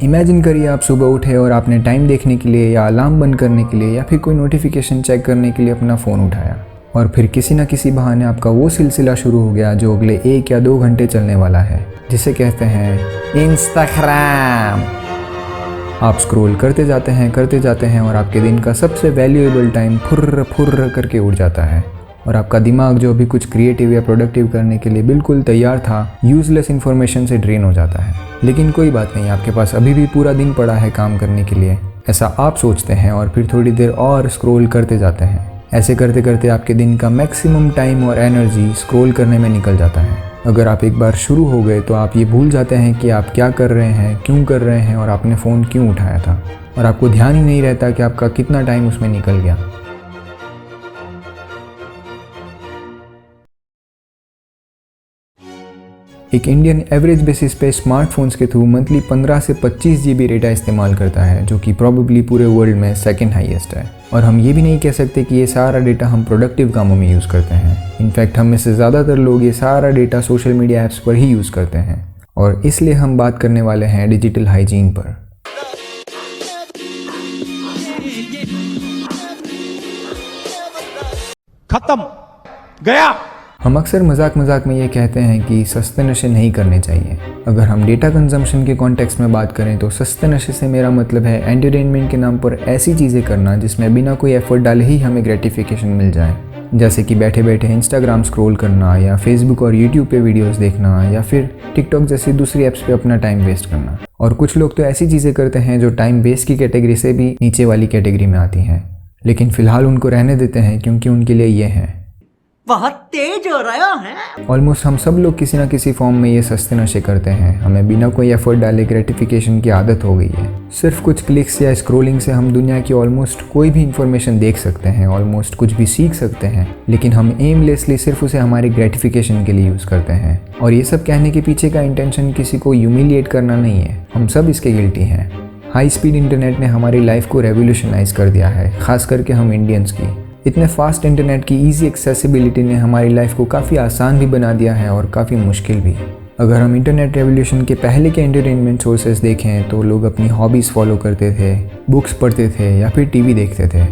Imagine करिए आप सुबह उठे और आपने टाइम देखने के लिए या अलार्म बंद करने के लिए या फिर कोई नोटिफिकेशन चेक करने के लिए अपना फ़ोन उठाया और फिर किसी न किसी बहाने आपका वो सिलसिला शुरू हो गया जो अगले 1 या 2 घंटे चलने वाला है, जिसे कहते हैं इंस्टाग्राम। आप स्क्रॉल करते जाते हैं और आपके दिन का सबसे वैल्यूएबल टाइम फुर्र फुर्र करके उड़ जाता है और आपका दिमाग जो अभी कुछ क्रिएटिव या प्रोडक्टिव करने के लिए बिल्कुल तैयार था, यूज़लेस इन्फॉर्मेशन से ड्रेन हो जाता है। लेकिन कोई बात नहीं, आपके पास अभी भी पूरा दिन पड़ा है काम करने के लिए, ऐसा आप सोचते हैं और फिर थोड़ी देर और स्क्रॉल करते जाते हैं। ऐसे करते करते आपके दिन का मैक्सिमम टाइम और एनर्जी स्क्रॉल करने में निकल जाता है। अगर आप एक बार शुरू हो गए तो आप ये भूल जाते हैं कि आप क्या कर रहे हैं, क्यों कर रहे हैं और आपने फ़ोन क्यों उठाया था, और आपको ध्यान ही नहीं रहता कि आपका कितना टाइम उसमें निकल गया। एक इंडियन एवरेज बेसिस पे स्मार्टफोन्स के थ्रू मंथली 15 से 25 GB डेटा इस्तेमाल करता है, जो कि प्रॉबेबली पूरे वर्ल्ड में सेकंड हाईएस्ट है। और हम ये भी नहीं कह सकते कि ये सारा डेटा हम प्रोडक्टिव कामों में यूज़ करते हैं। इनफैक्ट हम में से ज़्यादातर लोग ये सारा डेटा सोशल मीडिया ऐप्स पर ही यूज़ करते हैं, और इसलिए हम बात करने वाले हैं डिजिटल हाइजीन पर। खत्म गया। हम अक्सर मजाक में ये कहते हैं कि सस्ते नशे नहीं करने चाहिए। अगर हम डेटा कंजम्पशन के कॉन्टेक्स्ट में बात करें तो सस्ते नशे से मेरा मतलब है एंटरटेनमेंट के नाम पर ऐसी चीज़ें करना जिसमें बिना कोई एफर्ट डाले ही हमें ग्रेटिफिकेशन मिल जाए, जैसे कि बैठे बैठे इंस्टाग्राम स्क्रॉल करना या फेसबुक और यूट्यूब पे वीडियोस देखना या फिर टिकटॉक जैसी दूसरी ऐप्स पे अपना टाइम वेस्ट करना। और कुछ लोग तो ऐसी चीज़ें करते हैं जो टाइम वेस्ट की कैटेगरी से भी नीचे वाली कैटेगरी में आती हैं, लेकिन फ़िलहाल उनको रहने देते हैं क्योंकि उनके लिए ये है बहुत तेज हो रहा है। ऑलमोस्ट हम सब लोग किसी ना किसी फॉर्म में ये सस्ते नशे करते हैं। हमें बिना कोई एफर्ट डाले ग्रेटिफिकेशन की आदत हो गई है। सिर्फ कुछ क्लिक्स या स्क्रोलिंग से हम दुनिया की ऑलमोस्ट कोई भी इन्फॉर्मेशन देख सकते हैं, ऑलमोस्ट कुछ भी सीख सकते हैं, लेकिन हम एमलेसली सिर्फ उसे हमारी ग्रेटिफिकेशन के लिए यूज़ करते हैं। और ये सब कहने के पीछे का इंटेंशन किसी को ह्यूमिलिएट करना नहीं है, हम सब इसके गिल्टी हैं। हाई स्पीड इंटरनेट ने हमारी लाइफ को रेवोल्यूशनाइज कर दिया है, खास करके हम इंडियंस की। इतने फास्ट इंटरनेट की ईजी एक्सेसिबिलिटी ने हमारी लाइफ को काफ़ी आसान भी बना दिया है और काफ़ी मुश्किल भी। अगर हम इंटरनेट रेवोल्यूशन के पहले के एंटरटेनमेंट सोर्सेज देखें तो लोग अपनी हॉबीज़ फॉलो करते थे, बुक्स पढ़ते थे या फिर टीवी देखते थे,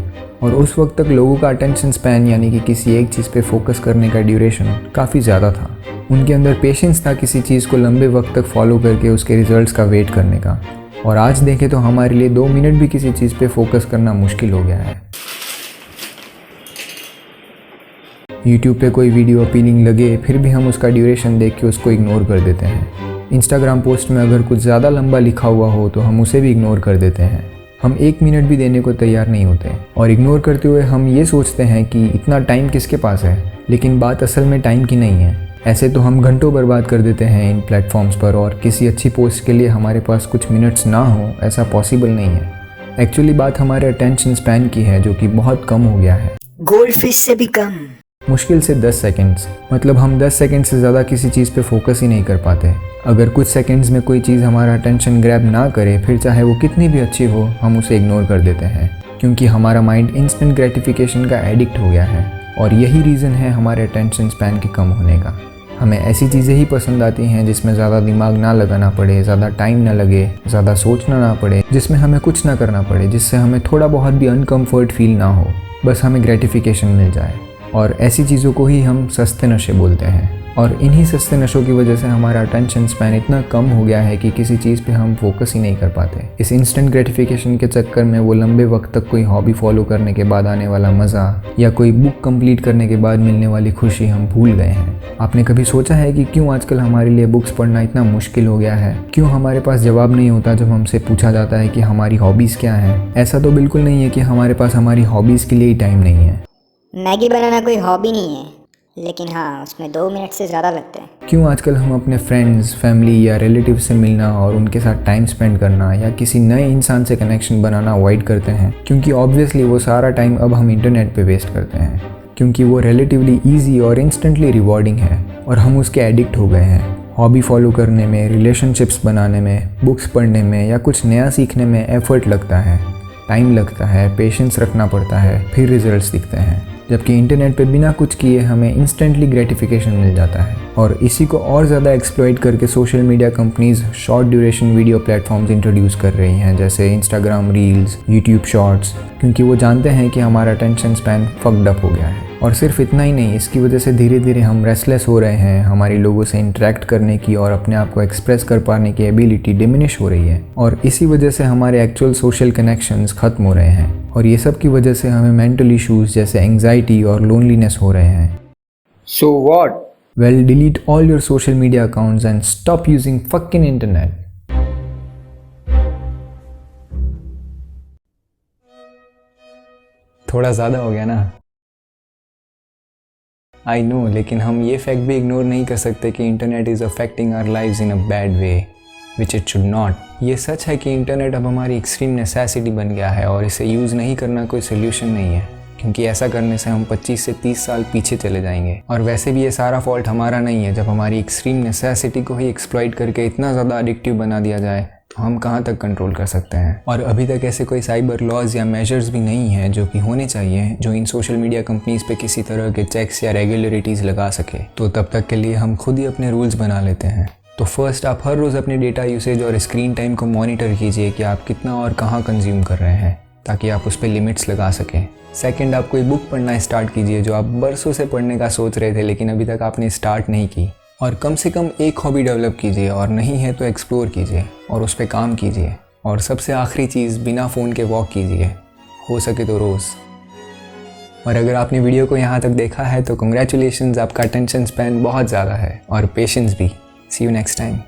और उस वक्त तक लोगों का अटेंशन स्पैन यानी कि किसी एक चीज़ पे फोकस करने का ड्यूरेशन काफ़ी ज़्यादा था। उनके अंदर पेशेंस था किसी चीज़ को लंबे वक्त तक फॉलो करके उसके रिजल्ट्स का वेट करने का। और आज देखें तो हमारे लिए 2 मिनट भी किसी चीज़ पे फोकस करना मुश्किल हो गया है। यूट्यूब पे कोई वीडियो अपीलिंग लगे फिर भी हम उसका ड्यूरेशन देख के उसको इग्नोर कर देते हैं। इंस्टाग्राम पोस्ट में अगर कुछ ज़्यादा लंबा लिखा हुआ हो तो हम उसे भी इग्नोर कर देते हैं। हम 1 मिनट भी देने को तैयार नहीं होते, और इग्नोर करते हुए हम ये सोचते हैं कि इतना टाइम किसके पास है, लेकिन बात असल में टाइम की नहीं है। ऐसे तो हम घंटों बर्बाद कर देते हैं इन प्लेटफॉर्म्स पर, और किसी अच्छी पोस्ट के लिए हमारे पास कुछ मिनट्स ना हो ऐसा पॉसिबल नहीं है। एक्चुअली बात हमारे अटेंशन स्पैन की है, जो कि बहुत कम हो गया है, गोल्डफिश से भी कम। मुश्किल से 10 सेकंड्स। मतलब हम 10 सेकंड से ज़्यादा किसी चीज़ पे फोकस ही नहीं कर पाते। अगर कुछ सेकंड्स में कोई चीज़ हमारा अटेंशन ग्रैब ना करे, फिर चाहे वो कितनी भी अच्छी हो, हम उसे इग्नोर कर देते हैं, क्योंकि हमारा माइंड इंस्टेंट ग्रेटिफिकेशन का एडिक्ट हो गया है। और यही रीज़न है हमारे अटेंशन स्पैन के कम होने का। हमें ऐसी चीज़ें ही पसंद आती हैं जिसमें ज़्यादा दिमाग ना लगाना पड़े, ज़्यादा टाइम ना लगे, ज़्यादा सोचना ना पड़े, जिसमें हमें कुछ ना करना पड़े, जिससे हमें थोड़ा बहुत भी अनकम्फर्ट फील ना हो, बस हमें ग्रेटिफिकेशन मिल जाए। और ऐसी चीज़ों को ही हम सस्ते नशे बोलते हैं। और इन्हीं सस्ते नशों की वजह से हमारा अटेंशन स्पैन इतना कम हो गया है कि किसी चीज़ पे हम फोकस ही नहीं कर पाते। इस इंस्टेंट ग्रेटिफिकेशन के चक्कर में वो लंबे वक्त तक कोई हॉबी फॉलो करने के बाद आने वाला मज़ा या कोई बुक कंप्लीट करने के बाद मिलने वाली खुशी हम भूल गए हैं। आपने कभी सोचा है कि क्यों आजकल हमारे लिए बुक्स पढ़ना इतना मुश्किल हो गया है? क्यों हमारे पास जवाब नहीं होता जब हमसे पूछा जाता है कि हमारी हॉबीज़ क्या हैं? ऐसा तो बिल्कुल नहीं है कि हमारे पास हमारी हॉबीज़ के लिए ही टाइम नहीं है। मैगी बनाना कोई हॉबी नहीं है, लेकिन हाँ उसमें 2 मिनट से ज़्यादा लगते हैं। क्यों आजकल हम अपने फ्रेंड्स, फैमिली या रिलेटिव से मिलना और उनके साथ टाइम स्पेंड करना या किसी नए इंसान से कनेक्शन बनाना अवॉइड करते हैं? क्योंकि ऑब्वियसली वो सारा टाइम अब हम इंटरनेट पे वेस्ट करते हैं, क्योंकि वो रिलेटिवली ईजी और इंस्टेंटली रिवॉर्डिंग है और हम उसके एडिक्ट हो गए हैं। हॉबी फॉलो करने में, रिलेशनशिप्स बनाने में, बुक्स पढ़ने में या कुछ नया सीखने में एफर्ट लगता है, टाइम लगता है, पेशेंस रखना पड़ता है, फिर रिजल्ट्स दिखते हैं। जबकि इंटरनेट पे बिना कुछ किए हमें इंस्टेंटली ग्रेटिफिकेशन मिल जाता है। और इसी को और ज़्यादा एक्सप्लॉइट करके social media companies short duration video platforms introduce कर रही हैं, जैसे इंस्टाग्राम रील्स, यूट्यूब शॉर्ट्स, क्योंकि वो जानते हैं कि हमारा अटेंशन स्पैन फक्ड अप हो गया है। और सिर्फ इतना ही नहीं, इसकी वजह से धीरे धीरे हम रेस्टलेस हो रहे हैं, हमारी लोगों से इंटरेक्ट करने की और अपने आप को एक्सप्रेस कर पाने की एबिलिटी डिमिनिश हो रही है, और इसी वजह से हमारे एक्चुअल सोशल कनेक्शंस ख़त्म हो रहे हैं। और ये सब की वजह से हमें मेंटल इश्यूज़ जैसे एंग्जाइटी और लोनलीनेस हो रहे हैं। So what? Well, delete all your social media accounts and stop using fucking internet. थोड़ा ज़्यादा हो गया ना? आई नो, लेकिन हम ये फैक्ट भी इग्नोर नहीं कर सकते कि internet is affecting our lives in a bad way, which it should not. ये सच है कि इंटरनेट अब हमारी एक्सट्रीम नेसेसिटी बन गया है और इसे यूज़ नहीं करना कोई सोल्यूशन नहीं है, क्योंकि ऐसा करने से हम 25 से 30 साल पीछे चले जाएंगे। और वैसे भी ये सारा फॉल्ट हमारा नहीं है। जब हमारी एक्सट्रीम नेसेसिटी को ही एक्सप्लॉइट करके इतना ज़्यादा एडिक्टिव बना दिया जाए तो हम कहाँ तक कंट्रोल कर सकते हैं। और अभी तक ऐसे कोई साइबर लॉज या मेजर्स भी नहीं हैं जो कि होने चाहिए, जो इन सोशल मीडिया कंपनीज़ पे किसी तरह के चेक्स या रेगुलरिटीज़ लगा सके। तो तब तक के लिए हम खुद ही अपने रूल्स बना लेते हैं। तो फर्स्ट, आप हर रोज़ अपने डेटा यूसेज और स्क्रीन टाइम को मॉनिटर कीजिए कि आप कितना और कहाँ कंज्यूम कर रहे हैं, ताकि आप उस पर लिमिट्स लगा सकें। सेकंड, आप कोई बुक पढ़ना स्टार्ट कीजिए जो आप बरसों से पढ़ने का सोच रहे थे लेकिन अभी तक आपने स्टार्ट नहीं की। और कम से कम एक हॉबी डेवलप कीजिए, और नहीं है तो एक्सप्लोर कीजिए और उस पर काम कीजिए। और सबसे आखिरी चीज़, बिना फ़ोन के वॉक कीजिए, हो सके तो रोज़। और अगर आपने वीडियो को यहाँ तक देखा है तो कंग्रेचुलेशंस, आपका अटेंशन स्पैन बहुत ज़्यादा है, और पेशेंस भी। सी यू नेक्स्ट टाइम।